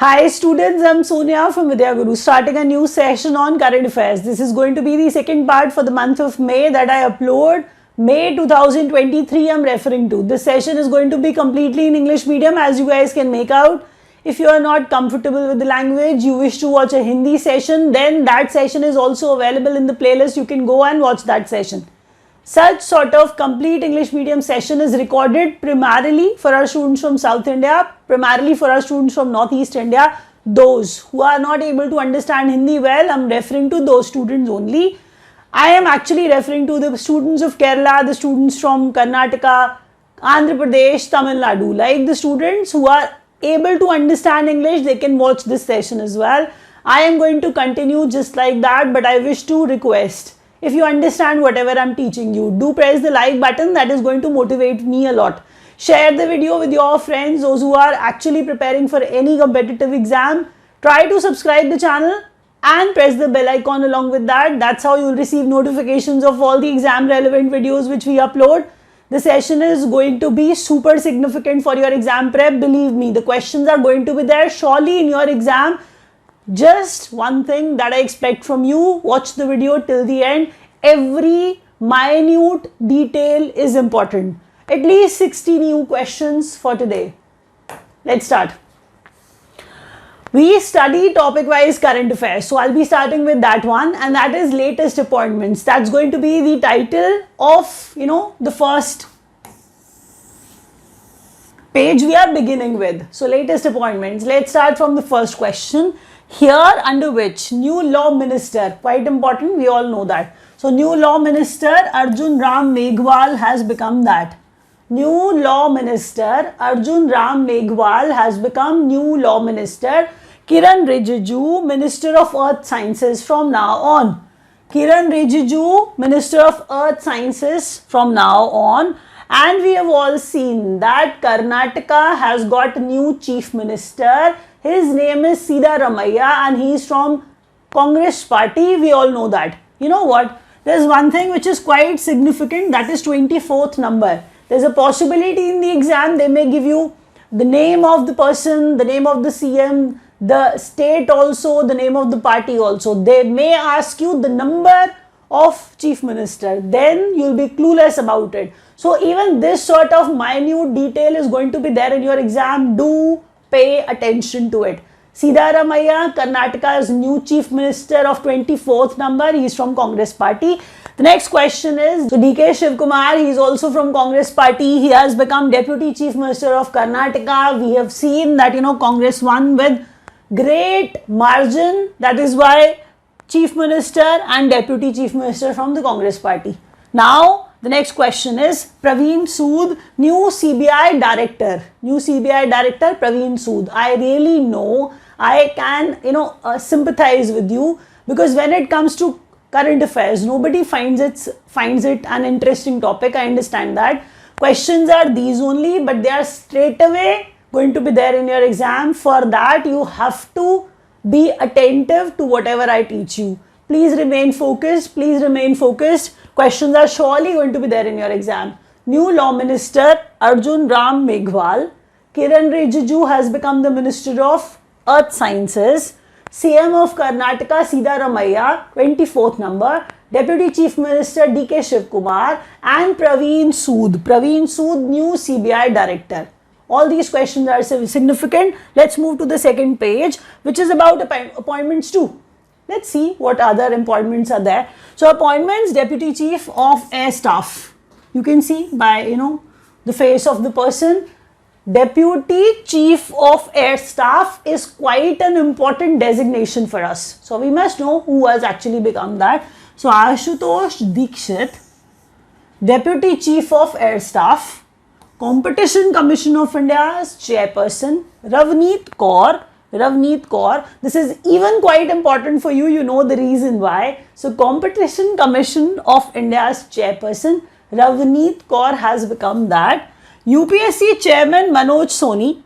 Hi students, I'm Sonia from Vidyaguru, starting a new session on current affairs. This is going to be the second part for the month of May that I upload. May 2023 I'm referring to. This session is going to be completely in English medium, as you guys can make out. If you are not comfortable with the language, you wish to watch a Hindi session, then that session is also available in the playlist. You can go and watch that session. Such sort of complete English medium session is recorded primarily for our students from South India, primarily for our students from Northeast India. Those who are not able to understand Hindi well, I'm referring to those students only. I am actually referring to the students of Kerala, the students from Karnataka, Andhra Pradesh, Tamil Nadu. Like the students who are able to understand English, they can watch this session as well. I am going to continue just like that, but I wish to request, if you understand whatever I'm teaching you, do press the like button. That is going to motivate me a lot. Share the video with your friends, those who are actually preparing for any competitive exam. Try to subscribe the channel and press the bell icon along with that. That's how you'll receive notifications of all the exam relevant videos which we upload. The session is going to be super significant for your exam prep. Believe me, the questions are going to be there surely in your exam. Just one thing that I expect from you, watch the video till the end. Every minute detail is important. At least 60 new questions for today. Let's start. We study topic-wise current affairs. So I'll be starting with that one, and that is latest appointments. That's going to be the title of, the first page we are beginning with. So latest appointments. Let's start from the first question. Here, under which new law minister, quite important, we all know that. So new law minister Arjun Ram Meghwal has become that. New law minister Arjun Ram Meghwal has become new law minister. Kiran Rijiju, Minister of Earth Sciences from now on. Kiran Rijiju, Minister of Earth Sciences from now on. And we have all seen that Karnataka has got a new chief minister. His name is Siddaramaiah and he is from Congress party. We all know that. You know what? There's one thing which is quite significant, that is 24th number. There's a possibility in the exam they may give you the name of the person, the name of the CM, the state also, the name of the party also. They may ask you the number of chief minister. Then you'll be clueless about it. So even this sort of minute detail is going to be there in your exam. Do pay attention to it. Siddaramaiah, Karnataka's new chief minister of 24th number. He is from Congress party. The next question is, so DK Shivkumar, he is also from Congress party. He has become deputy chief minister of Karnataka. We have seen that, Congress won with great margin. That is why chief minister and deputy chief minister from the Congress party. Now, the next question is Praveen Sood, new CBI director. New CBI director Praveen Sood. I really know, I can, sympathize with you, because when it comes to current affairs, nobody finds it an interesting topic. I understand that. Questions are these only, but they are straight away going to be there in your exam. For that, you have to be attentive to whatever I teach you. Please remain focused. Please remain focused. Questions are surely going to be there in your exam. New law minister Arjun Ram Meghwal. Kiran Rijiju has become the Minister of Earth Sciences. CM of Karnataka Siddaramaiah, 24th number. Deputy Chief Minister DK Shivkumar and Praveen Sood. Praveen Sood, new CBI director. All these questions are significant. Let's move to the second page, which is about appointments too. Let's see what other appointments are there. So appointments, Deputy Chief of Air Staff. You can see by, the face of the person. Deputy Chief of Air Staff is quite an important designation for us. So we must know who has actually become that. So Ashutosh Dikshit, Deputy Chief of Air Staff. Competition Commission of India's chairperson, Ravneet Kaur. This is even quite important for you. You know the reason why. So Competition Commission of India's chairperson, Ravneet Kaur has become that. UPSC Chairman Manoj Soni.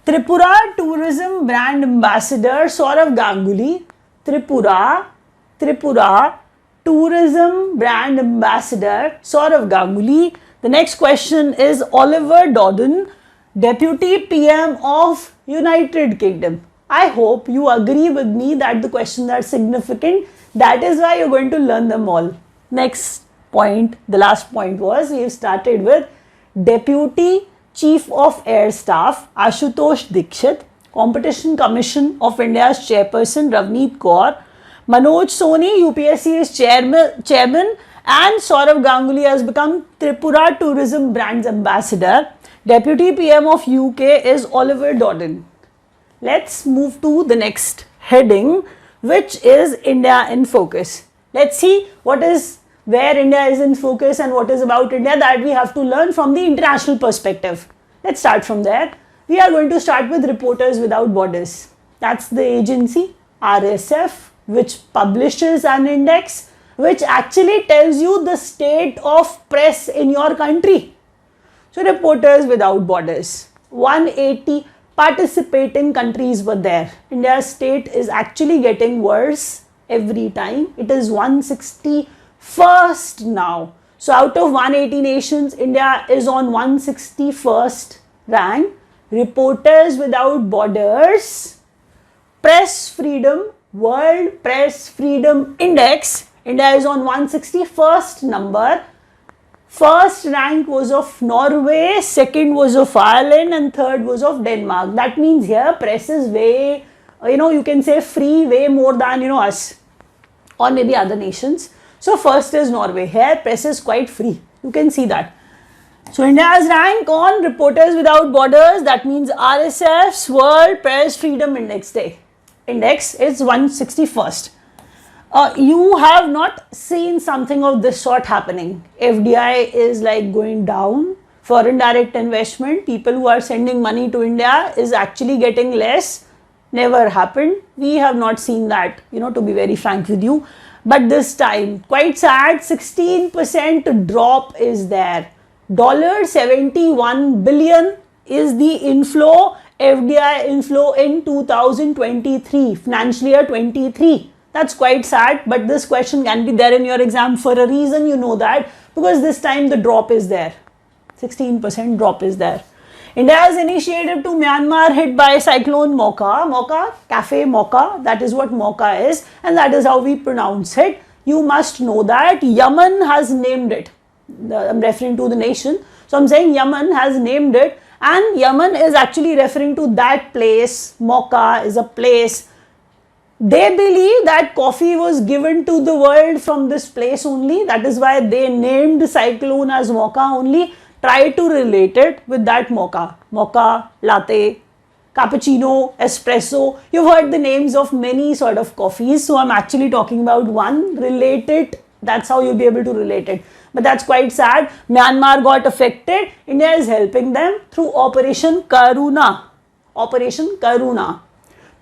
Tripura Tourism Brand Ambassador Saurav Ganguly. Tripura Tourism Brand Ambassador Saurav Ganguly. The next question is Oliver Dowden, Deputy PM of United Kingdom. I hope you agree with me that the questions are significant. That is why you're going to learn them all. Next point, the last point was we started with Deputy Chief of Air Staff Ashutosh Dikshit, Competition Commission of India's Chairperson Ravneet Kaur, Manoj Soni, UPSC's chairman, and Saurav Ganguly has become Tripura Tourism Brands Ambassador. Deputy PM of UK is Oliver Dowden. Let's move to the next heading, which is India in focus. Let's see where India is in focus and what is about India that we have to learn from the international perspective. Let's start from there. We are going to start with Reporters Without Borders. That's the agency, RSF, which publishes an index which actually tells you the state of press in your country. So Reporters Without Borders, 180 participating countries were there. India's state is actually getting worse every time. It is 161st now. So out of 180 nations, India is on 161st rank. Reporters Without Borders, Press Freedom, World Press Freedom Index, India is on 161st number. First rank was of Norway, second was of Ireland, and third was of Denmark. That means here press is way, you can say free, way more than, us or maybe other nations. So first is Norway. Here press is quite free. You can see that. So India's rank on Reporters Without Borders, that means RSF's World Press Freedom Index is 161st. You have not seen something of this sort happening. FDI is like going down. Foreign direct investment, people who are sending money to India is actually getting less. Never happened. We have not seen that, to be very frank with you. But this time, quite sad, 16% drop is there. $71 billion is the inflow, FDI inflow in 2023, financial year 23. That's quite sad, but this question can be there in your exam for a reason, you know that, because this time the drop is there. 16% drop is there. India's initiative to Myanmar hit by cyclone Mocha, Cafe Mocha, that is what Mocha is, and that is how we pronounce it. You must know that Yemen has named it. I'm referring to the nation. So I'm saying Yemen has named it, and Yemen is actually referring to that place. Mocha is a place. They believe that coffee was given to the world from this place only. That is why they named the cyclone as Mocha only. Try to relate it with that mocha. Mocha, latte, cappuccino, espresso. You've heard the names of many sort of coffees. So I'm actually talking about one. Relate it. That's how you'll be able to relate it. But that's quite sad. Myanmar got affected. India is helping them through Operation Karuna. Operation Karuna.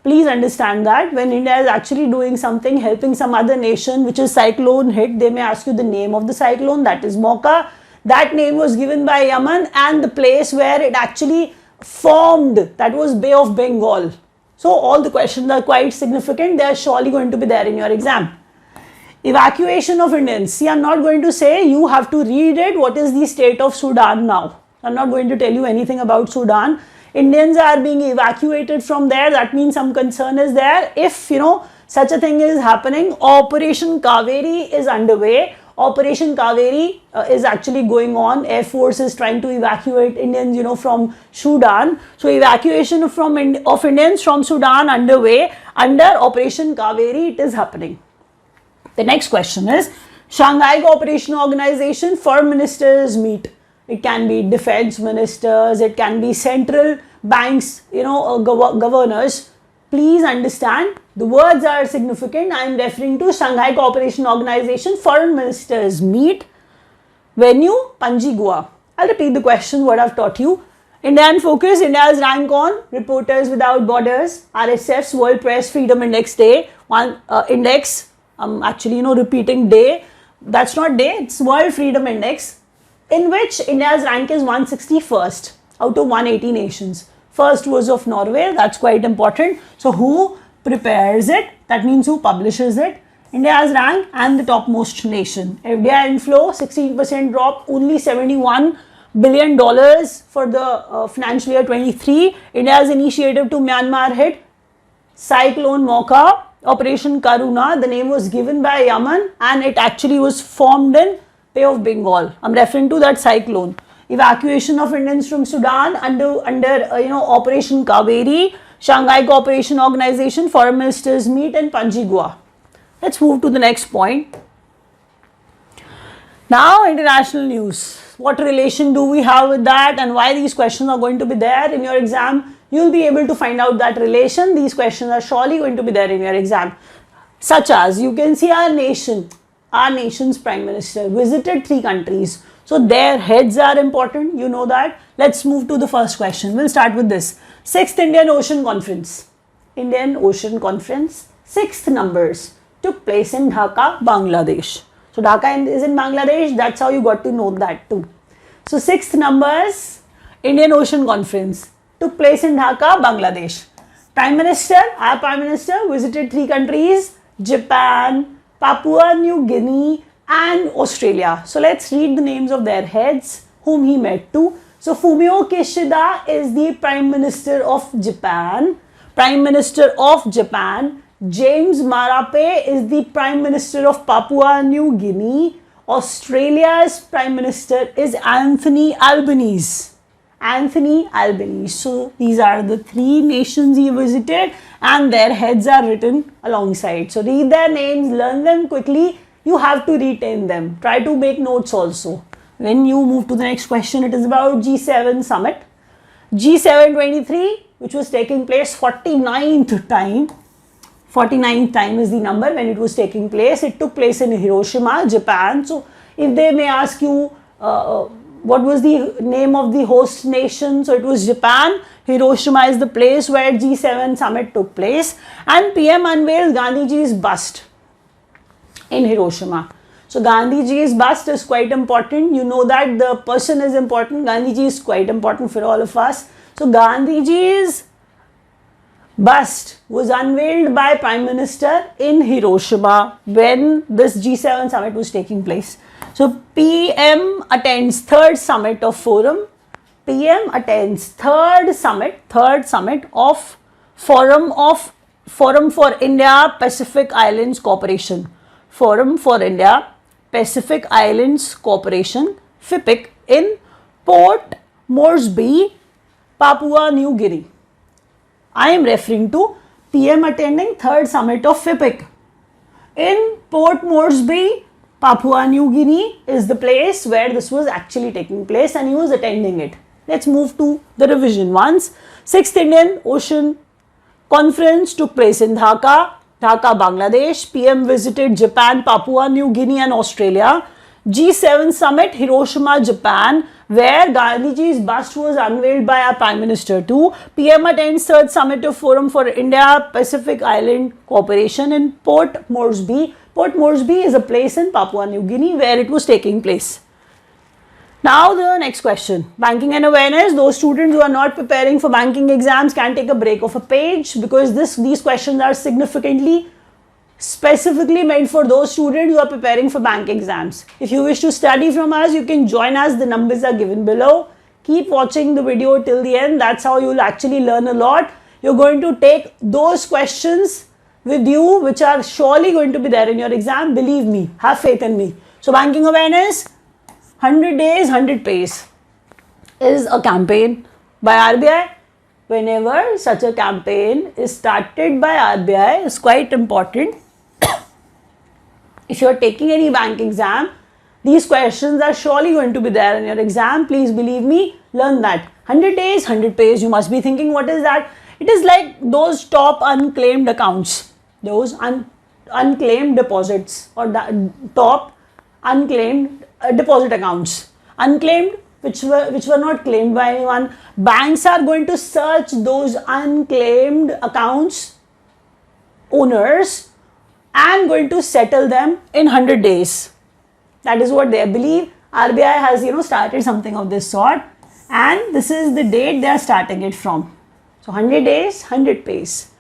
Please understand that when India is actually doing something, helping some other nation which is cyclone hit, they may ask you the name of the cyclone, that is Mocha. That name was given by Yemen, and the place where it actually formed, that was Bay of Bengal. So all the questions are quite significant. They are surely going to be there in your exam. Evacuation of Indians. See, I'm not going to say, you have to read it. What is the state of Sudan now? I'm not going to tell you anything about Sudan. Indians are being evacuated from there. That means some concern is there. If, such a thing is happening, Operation Kaveri is underway. Operation Kaveri is actually going on. Air Force is trying to evacuate Indians, from Sudan. So evacuation of Indians from Sudan underway. Under Operation Kaveri, it is happening. The next question is, Shanghai Cooperation Organization foreign ministers meet. It can be defense ministers, it can be central banks, governors. Please understand, the words are significant. I am referring to Shanghai Cooperation Organization foreign ministers meet. Venue, Panji, Goa. I'll repeat the question, what I've taught you. India in focus, India's rank on Reporters Without Borders, RSF's World Press Freedom Index Day, I'm actually, repeating day. That's not day, it's World Freedom Index, in which India's rank is 161st out of 180 nations. First was of Norway, that's quite important. So who prepares it? That means who publishes it. India's rank and the topmost nation. FDI inflow, 16% drop, only $71 billion for the financial year 23. India's initiative to Myanmar hit Cyclone Mocha, Operation Karuna. The name was given by Yaman and it actually was formed in Bay of Bengal. I'm referring to that cyclone. Evacuation of Indians from Sudan under Operation Kaveri. Shanghai Cooperation Organization foreign ministers meet in Panjigua. Let's move to the next point. Now, international news. What relation do we have with that and why these questions are going to be there in your exam? You'll be able to find out that relation. These questions are surely going to be there in your exam. Such as, you can see our nation's prime minister visited 3 countries. So, their heads are important, you know that. Let's move to the first question. We'll start with this. 6th Indian Ocean Conference. Indian Ocean Conference, 6th numbers, took place in Dhaka, Bangladesh. So, Dhaka is in Bangladesh, that's how you got to know that too. So, 6th numbers, Indian Ocean Conference, took place in Dhaka, Bangladesh. Our Prime Minister visited 3 countries, Japan, Papua New Guinea and Australia. So, let's read the names of their heads whom he met to. So, Fumio Kishida is the Prime Minister of Japan. Prime Minister of Japan. James Marape is the Prime Minister of Papua New Guinea. Australia's Prime Minister is Anthony Albanese. Anthony Albanese. So, these are the 3 nations he visited and their heads are written alongside. So, read their names, learn them quickly. You have to retain them. Try to make notes also. When you move to the next question, it is about G7 summit. G7 23, which was taking place 49th time. 49th time is the number when it was taking place. It took place in Hiroshima, Japan. So, if they may ask you what was the name of the host nation, so it was Japan. Hiroshima is the place where G7 summit took place. And PM unveiled Gandhiji's bust in Hiroshima. So, Gandhiji's bust is quite important. You know that the person is important. Gandhiji is quite important for all of us. So, Gandhiji's bust was unveiled by Prime Minister in Hiroshima when this G7 summit was taking place. So, PM attends 3rd summit of forum. PM attends 3rd summit of Forum for India Pacific Islands Cooperation. Forum for India Pacific Islands Cooperation, FIPIC, in Port Moresby, Papua New Guinea. I am referring to PM attending 3rd summit of FIPIC. In Port Moresby, Papua New Guinea is the place where this was actually taking place and he was attending it. Let's move to the revision ones. 6th Indian Ocean Conference took place in Dhaka, Bangladesh. PM visited Japan, Papua New Guinea and Australia. G7 summit, Hiroshima, Japan, where Gandhiji's bust was unveiled by our Prime Minister too. PM attends 3rd summit of Forum for India Pacific Island Cooperation in Port Moresby. Port Moresby is a place in Papua New Guinea where it was taking place. Now the next question, banking and awareness. Those students who are not preparing for banking exams can take a break of a page because these questions are specifically meant for those students who are preparing for bank exams. If you wish to study from us, you can join us. The numbers are given below. Keep watching the video till the end. That's how you will actually learn a lot. You're going to take those questions with you which are surely going to be there in your exam. Believe me, have faith in me. So banking awareness, 100 days, 100 pays is a campaign by RBI. Whenever such a campaign is started by RBI, it's quite important. If you are taking any bank exam, these questions are surely going to be there in your exam. Please believe me, learn that. 100 days, 100 pays. You must be thinking, what is that? It is like those top unclaimed accounts, those unclaimed deposits or top unclaimed deposit accounts. Unclaimed, which were not claimed by anyone. Banks are going to search those unclaimed accounts owners and going to settle them in 100 days. That is what they believe. RBI has started something of this sort and this is the date they are starting it from. So 100 days, 100 pays.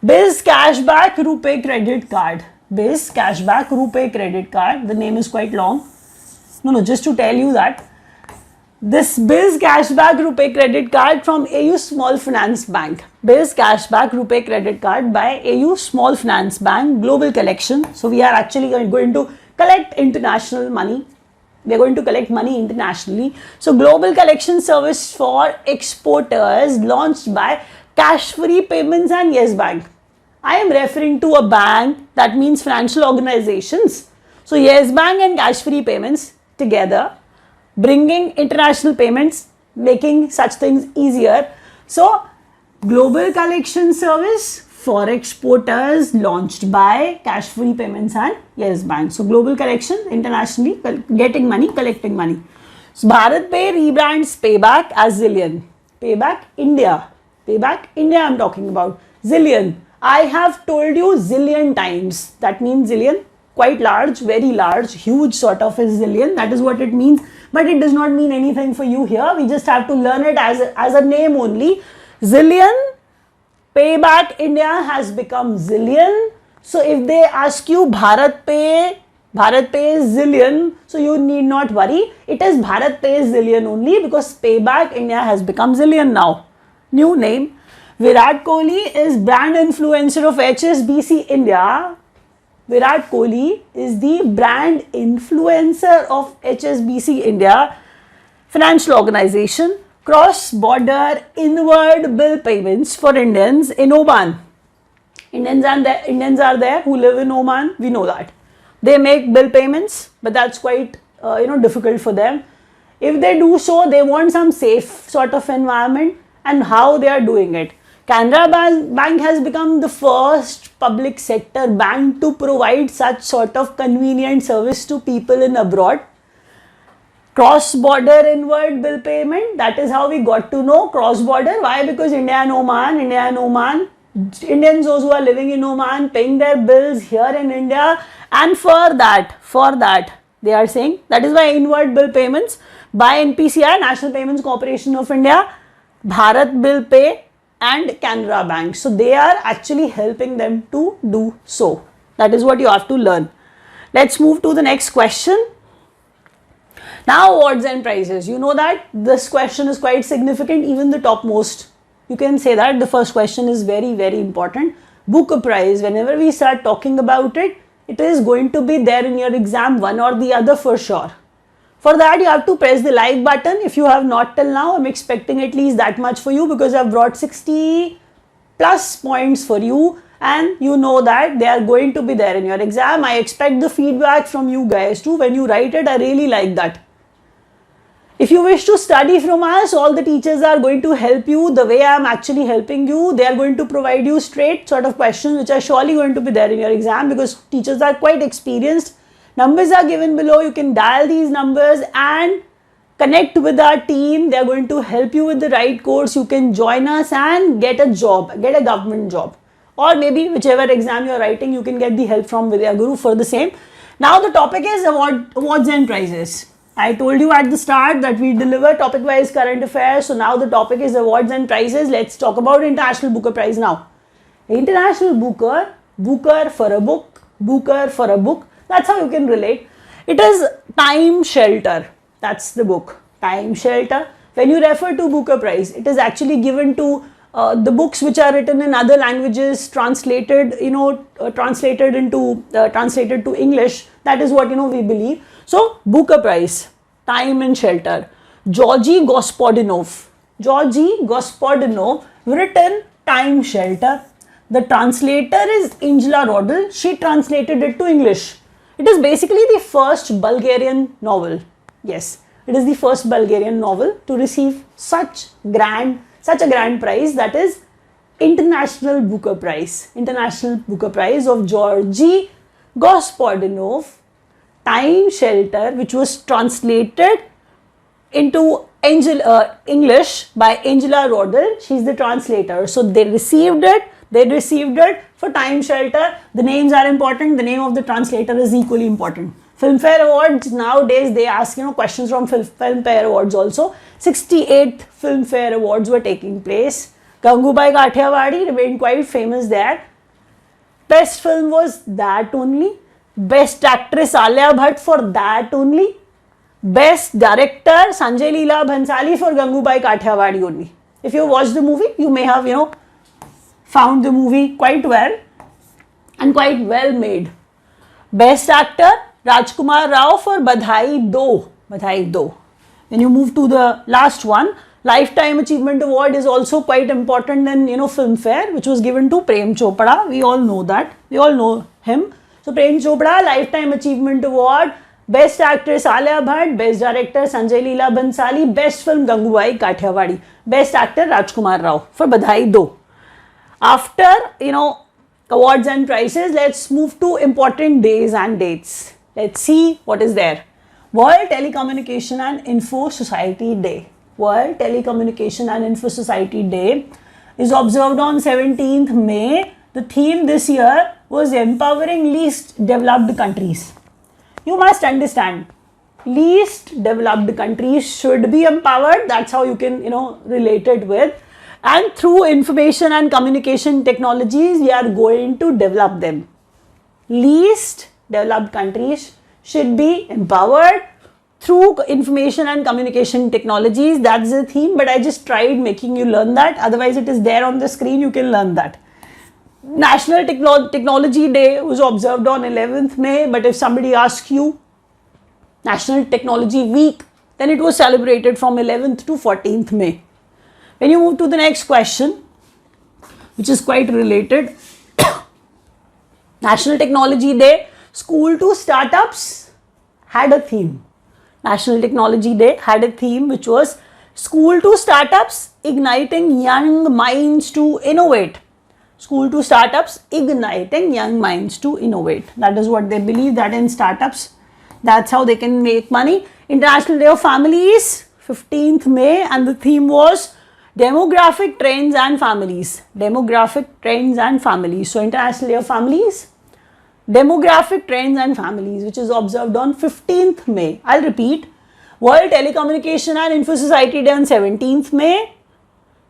Biz Cashback Rupee Credit Card. Biz Cashback Rupee Credit Card. The name is quite long. No, just to tell you that This Biz Cashback Rupee Credit Card from AU Small Finance Bank. Biz Cashback Rupee Credit Card by AU Small Finance Bank, global collection. So we are actually going to collect international money. We are going to collect money internationally. So global collection service for exporters launched by Cash Free Payments and Yes Bank. I am referring to a bank, that means financial organizations. So Yes Bank and Cash Free Payments together, bringing international payments, making such things easier. So global collection service for exporters launched by Cash Free Payments and Yes Bank. So global collection, internationally getting money, collecting money. So Bharat Pay rebrands Payback as Zillion. Payback India I'm talking about. Zillion, I have told you zillion times. That means zillion, quite large, very large, huge sort of is zillion. That is what it means. But it does not mean anything for you here. We just have to learn it as a name only. Zillion, Payback India has become Zillion. So if they ask you Bharat Pay is Zillion, so you need not worry. It is Bharat Pay Zillion only because Payback India has become Zillion now. New name. Virat Kohli is brand influencer of HSBC India. Virat Kohli is the brand influencer of HSBC India, financial organization. Cross-border inward bill payments for Indians in Oman. Indians are there who live in Oman, we know that. They make bill payments, but that's quite difficult for them. If they do so, they want some safe sort of environment, and how they are doing it. Canara Bank has become the first public sector bank to provide such sort of convenient service to people in abroad. Cross-border inward bill payment, that is how we got to know cross-border. Why? Because India and Oman, Indians, those who are living in Oman, paying their bills here in India, and for that, they are saying, that is why inward bill payments by NPCI, National Payments Corporation of India, Bharat Bill Pay, and Canara Bank. So they are actually helping them to do so. That is what you have to learn. Let's move to the next question. Now awards and prizes. You know that this question is quite significant, even the topmost. You can say that the first question is very, very important. Booker prize, whenever we start talking about it, it is going to be there in your exam, one or the other for sure. For that, you have to press the like button. If you have not till now, I'm expecting at least that much for you because I've brought 60 plus points for you, and you know that they are going to be there in your exam. I expect the feedback from you guys too. When you write it, I really like that. If you wish to study from us, all the teachers are going to help you the way I am actually helping you. They are going to provide you straight sort of questions which are surely going to be there in your exam because teachers are quite experienced. Numbers are given below. You can dial these numbers and connect with our team. They are going to help you with the right course. You can join us and get a job, get a government job. Or maybe whichever exam you are writing, you can get the help from Vidya Guru for the same. Now the topic is awards and prizes. I told you at the start that we deliver topic-wise current affairs. So now the topic is awards and prizes. Let's talk about International Booker Prize now. International Booker for a book. That's how you can relate. It is Time Shelter. That's the book. Time Shelter. When you refer to Booker Prize, it is actually given to the books which are written in other languages, translated to English. That is what we believe. So Booker Prize, Time and Shelter. Georgy Gospodinov, written Time Shelter. The translator is Angela Rodel. She translated it to English. It is basically the first Bulgarian novel. Yes, it is the first Bulgarian novel to receive such a grand prize, that is International Booker Prize. International Booker Prize of Georgy Gospodinov, Time Shelter, which was translated into English by Angela Rodel. She is the translator. So they received it for Time Shelter. The names are important. The name of the translator is equally important. Filmfare Awards, nowadays they ask questions from Filmfare Awards also. 68th Filmfare Awards were taking place. Gangubai Kathiawadi remained quite famous there. Best film was that only. Best actress Alia Bhatt for that only. Best director, Sanjay Leela Bhansali for Gangubai Kathiawadi only. If you watched the movie, you may have, found the movie quite well and quite well made. Best actor, Rajkumar Rao for Badhai Do. Badhai Do. When you move to the last one, Lifetime Achievement Award is also quite important in, Filmfare, which was given to Prem Chopra. We all know that. We all know him. So, Prem Chopra, Lifetime Achievement Award. Best Actress Alia Bhatt, Best Director Sanjay Leela Bhansali, Best Film Gangubai Kathiawadi, Best Actor Rajkumar Rao for Badhai Do. After, awards and prizes, let's move to important days and dates. Let's see what is there. World Telecommunication and Info Society Day. World Telecommunication and Info Society Day is observed on 17th May. The theme this year was Empowering Least Developed Countries. You must understand, least developed countries should be empowered. That's how you can, relate it with. And through information and communication technologies, we are going to develop them. Least developed countries should be empowered through information and communication technologies. That's the theme, but I just tried making you learn that. Otherwise, it is there on the screen. You can learn that. National Technology Day was observed on 11th May, but if somebody asks you National Technology Week, then it was celebrated from 11th to 14th May. When you move to the next question, which is quite related, National Technology Day, School to Startups had a theme. National Technology Day had a theme which was School to Startups, Igniting Young Minds to Innovate. School to Startups, Igniting Young Minds to Innovate. That is what they believe, that in startups, that's how they can make money. International Day of Families, 15th May, and the theme was Demographic Trends and Families. Demographic Trends and Families. So, International Day of Families, Demographic Trends and Families, which is observed on 15th May. I'll repeat. World Telecommunication and Info Society Day on 17th May.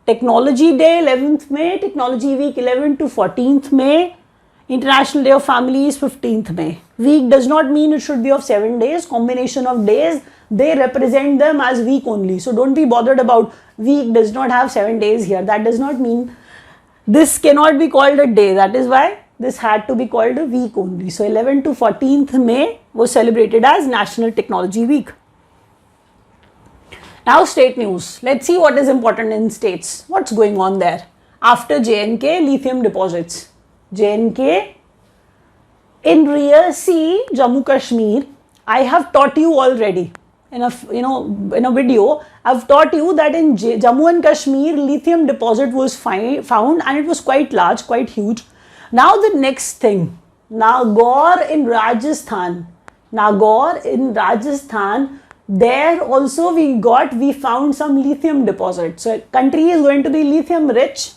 Technology Day 11th May, Technology Week 11th to 14th May, International Day of Families 15th May. Week does not mean it should be of 7 days, combination of days, they represent them as week only. So don't be bothered about week does not have 7 days here. That does not mean this cannot be called a day. That is why this had to be called a week only. So 11th to 14th May was celebrated as National Technology Week. Now state news. Let's see what is important in states. What's going on there? After J&K, lithium deposits. J&K, in rear sea, Jammu Kashmir, I have taught you already in a video. I've taught you that in Jammu and Kashmir, lithium deposit was found and it was quite large, quite huge. Now the next thing, Nagaur in Rajasthan. Nagaur in Rajasthan. There also we found some lithium deposits. So country is going to be lithium rich.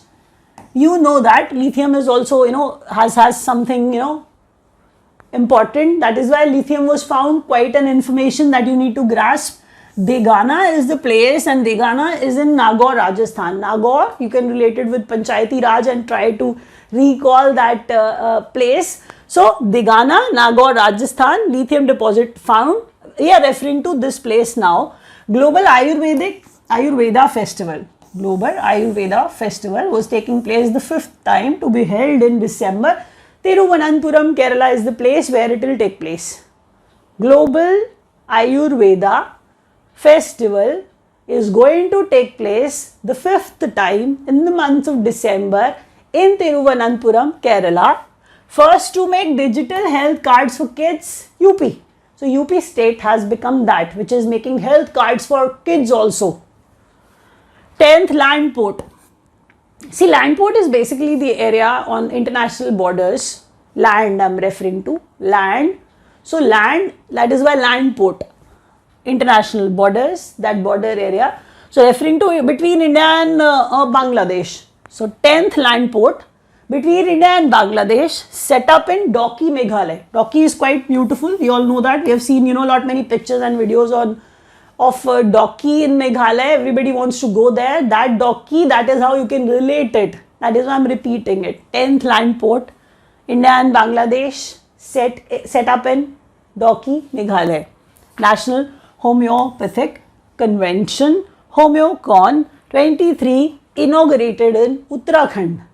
You know that lithium is also, has something, important. That is why lithium was found, quite an information that you need to grasp. Degana is the place and Degana is in Nagaur, Rajasthan. Nagaur, you can relate it with Panchayati Raj and try to recall that place. So Degana, Nagaur, Rajasthan, lithium deposit found. We are referring to this place now. Global Ayurveda Festival. Global Ayurveda Festival was taking place the 5th time to be held in December. Thiruvananthapuram, Kerala is the place where it will take place. Global Ayurveda Festival is going to take place the 5th time in the month of December in Thiruvananthapuram, Kerala. First to make digital health cards for kids, UP. So UP state has become that, which is making health cards for kids also. 10th, land port. See, land port is basically the area on international borders. Land I'm referring to. Land. So land, that is why land port. International borders, that border area. So referring to between India and Bangladesh. So 10th land port between India and Bangladesh, set up in Dauki, Meghalaya. Dauki is quite beautiful. We all know that. We have seen, many pictures and videos of Dauki in Meghalaya. Everybody wants to go there. That Dauki, that is how you can relate it. That is why I'm repeating it. 10th land port, India and Bangladesh, set up in Dauki, Meghalaya. National Homeopathic Convention, Homeocon 23, inaugurated in Uttarakhand.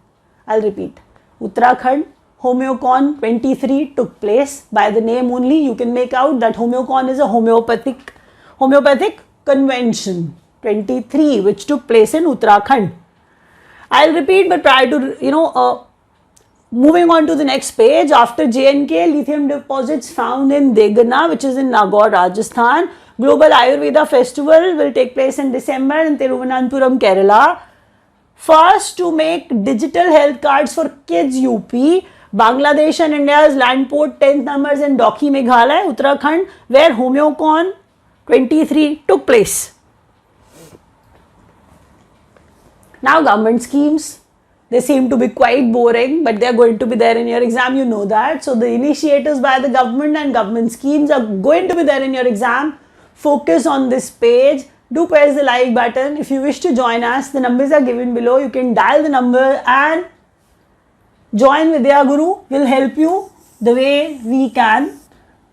I'll repeat. Uttarakhand, Homeocon 23 took place. By the name only, you can make out that Homeocon is a homeopathic convention 23, which took place in Uttarakhand. I'll repeat, but prior to, moving on to the next page, after J&K, lithium deposits found in Degana, which is in Nagaur, Rajasthan. Global Ayurveda Festival will take place in December in Thiruvananthapuram, Kerala. First to make digital health cards for kids, UP. Bangladesh and India's land port 10th numbers in Dauki, Meghalaya, Uttarakhand, where Homeocon 23 took place. Now government schemes, they seem to be quite boring, but they are going to be there in your exam, you know that. So the initiatives by the government and government schemes are going to be there in your exam. Focus on this page. Do press the like button. If you wish to join us, the numbers are given below. You can dial the number and join Vidya Guru. Will help you the way we can,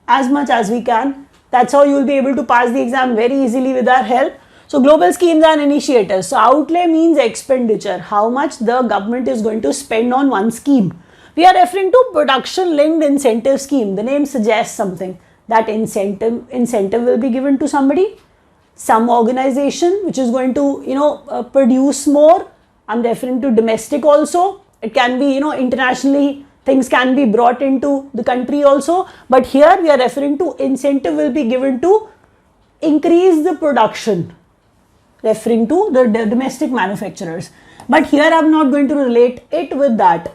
as much as we can. That's how you will be able to pass the exam very easily with our help. So global schemes and initiatives. So outlay means expenditure, how much the government is going to spend on one scheme. We are referring to production linked incentive scheme. The name suggests something, that incentive will be given to somebody, some organization which is going to produce more. I'm referring to domestic also. It can be internationally, things can be brought into the country also, but here we are referring to incentive will be given to increase the production, referring to the domestic manufacturers. But here I am not going to relate it with that.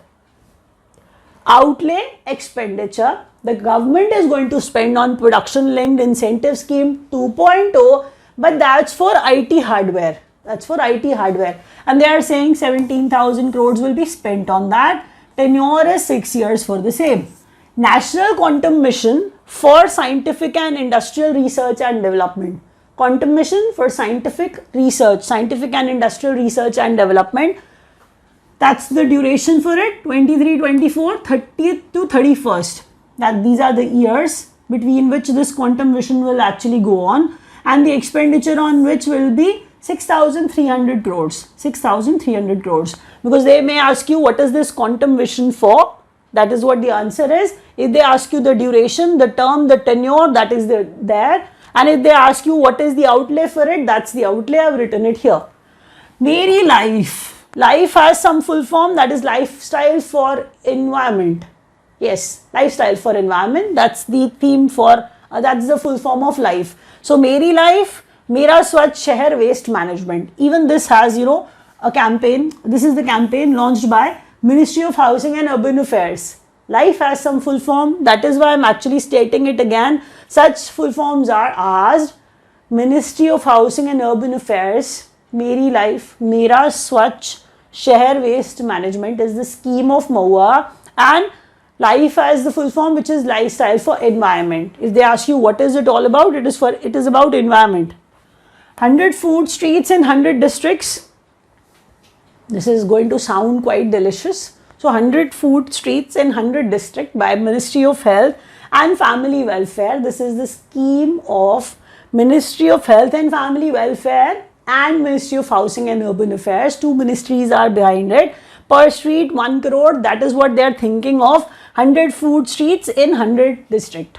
Outlay, expenditure, the government is going to spend on production linked incentive scheme 2.0, but that's for IT hardware. That's for IT hardware. And they are saying 17,000 crores will be spent on that. Tenure is 6 years for the same. National Quantum Mission for Scientific and Industrial Research and Development. Quantum Mission for Scientific Research, Scientific and Industrial Research and Development. That's the duration for it, 23, 24, 30th to 31st. These are the years between which this quantum mission will actually go on, and the expenditure on which will be 6,300 crores. 6,300 crores. Because they may ask you, what is this quantum mission for? That is what the answer is. If they ask you the duration, the term, the tenure, that is there. And if they ask you what is the outlay for it, that's the outlay. I have written it here. Meri Life. Life has some full form, that is lifestyle for environment. Yes, lifestyle for environment. That's the theme for, that's the full form of life. So Meri Life, Mera Swachh Shahar Waste Management. Even this has, a campaign. This is the campaign launched by Ministry of Housing and Urban Affairs. Life has some full form. That is why I'm actually stating it again. Such full forms are asked. Ministry of Housing and Urban Affairs, Meri Life, Mera Swachh Shahar Waste Management is the scheme of MoHUA, and Life has the full form, which is lifestyle for environment. If they ask you what is it all about, it is about environment. 100 food streets in 100 districts. This is going to sound quite delicious. So 100 food streets in 100 districts by Ministry of Health and Family Welfare. This is the scheme of Ministry of Health and Family Welfare and Ministry of Housing and Urban Affairs. Two ministries are behind it. Per street 1 crore, that is what they are thinking of. 100 food streets in 100 district.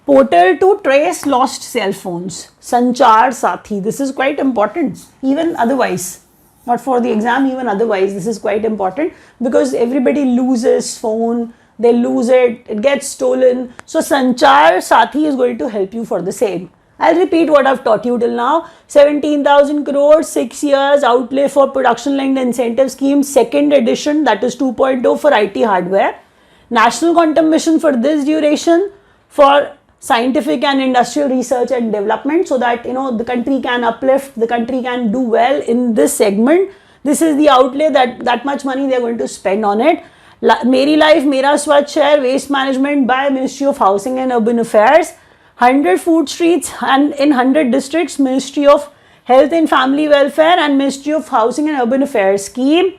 Portal to trace lost cell phones. Sanchar Sathi. This is quite important. Even otherwise, not for the exam, even otherwise, this is quite important because everybody loses phone. They lose it. It gets stolen. So Sanchar Sathi is going to help you for the same. I'll repeat what I've taught you till now. 17,000 crores, 6 years outlay for production linked incentive scheme, second edition, that is 2.0 for IT hardware. National Quantum Mission for this duration for scientific and industrial research and development, so that the country can uplift, the country can do well in this segment. This is the outlay, that much money they are going to spend on it. Meri Life, Mera Swachh Shahar Waste Management by Ministry of Housing and Urban Affairs. 100 food streets and in 100 districts, Ministry of Health and Family Welfare and Ministry of Housing and Urban Affairs scheme.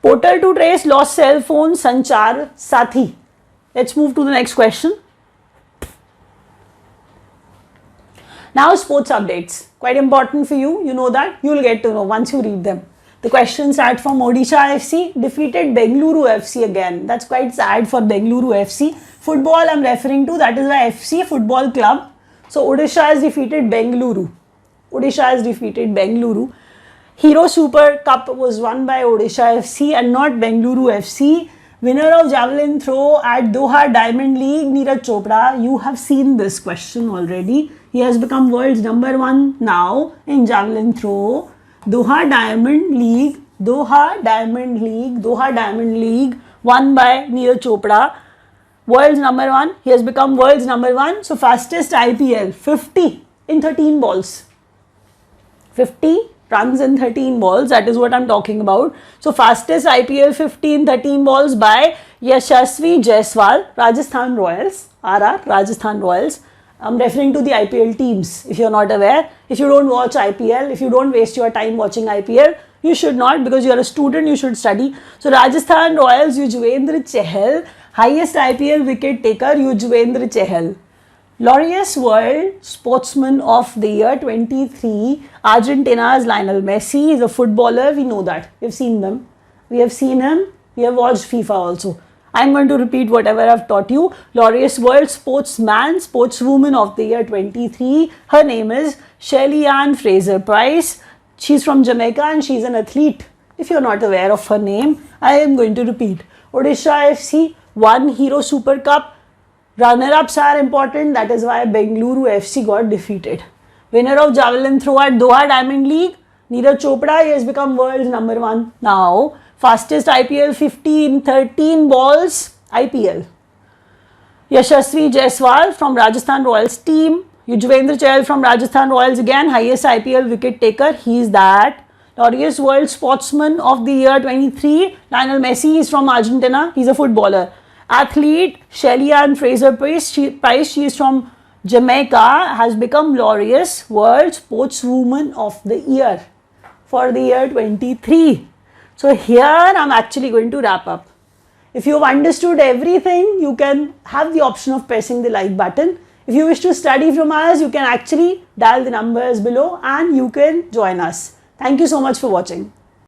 Portal to trace lost cell phones, Sanchar Sathi. Let's move to the next question. Now sports updates, quite important for you. You know that, you will get to know once you read them. The question starts from Odisha FC defeated Bengaluru FC again. That's quite sad for Bengaluru FC. Football I'm referring to, that is why FC Football Club. So Odisha has defeated Bengaluru. Odisha has defeated Bengaluru. Hero Super Cup was won by Odisha FC and not Bengaluru FC. Winner of javelin throw at Doha Diamond League, Neeraj Chopra. You have seen this question already. He has become world's #1 now in javelin throw. Doha Diamond League, won by Neeraj Chopra. World's #1. He has become world's #1. So fastest IPL, 50 in 13 balls. 50 runs in 13 balls, that is what I'm talking about. So fastest IPL 50 in 13 balls by Yashasvi Jaiswal, Rajasthan Royals, RR, Rajasthan Royals. I'm referring to the IPL teams, if you're not aware. If you don't watch IPL, if you don't waste your time watching IPL, you should not, because you're a student, you should study. So Rajasthan Royals, Yuzvendra Chahal, highest IPL wicket taker, Yuzvendra Chahal. Laureus World Sportsman of the Year 23, Argentina's Lionel Messi is a footballer. We know that. We've seen them. We have seen him. We have watched FIFA also. I'm going to repeat whatever I've taught you. Laureus World Sportsman, Sportswoman of the Year 23. Her name is Shelly Ann Fraser Price. She's from Jamaica and she's an athlete. If you're not aware of her name, I am going to repeat. Odisha FC won Hero Super Cup. Runner-ups are important, that is why Bengaluru FC got defeated. Winner of javelin throw at Doha Diamond League, Neeraj Chopra. He has become world's #1 now. Fastest IPL 50 in 13 balls, IPL. Yashasvi Jaiswal from Rajasthan Royals team. Yuzvendra Chahal from Rajasthan Royals again, highest IPL wicket taker. He is that. Laureus World Sportsman of the Year 23. Lionel Messi is from Argentina. He's a footballer. Athlete Shelly Ann Fraser Price, she is from Jamaica, has become Laureus World Sportswoman of the Year for the year 23. So here I'm actually going to wrap up. If you've understood everything, you can have the option of pressing the like button. If you wish to study from us, you can actually dial the numbers below and you can join us. Thank you so much for watching.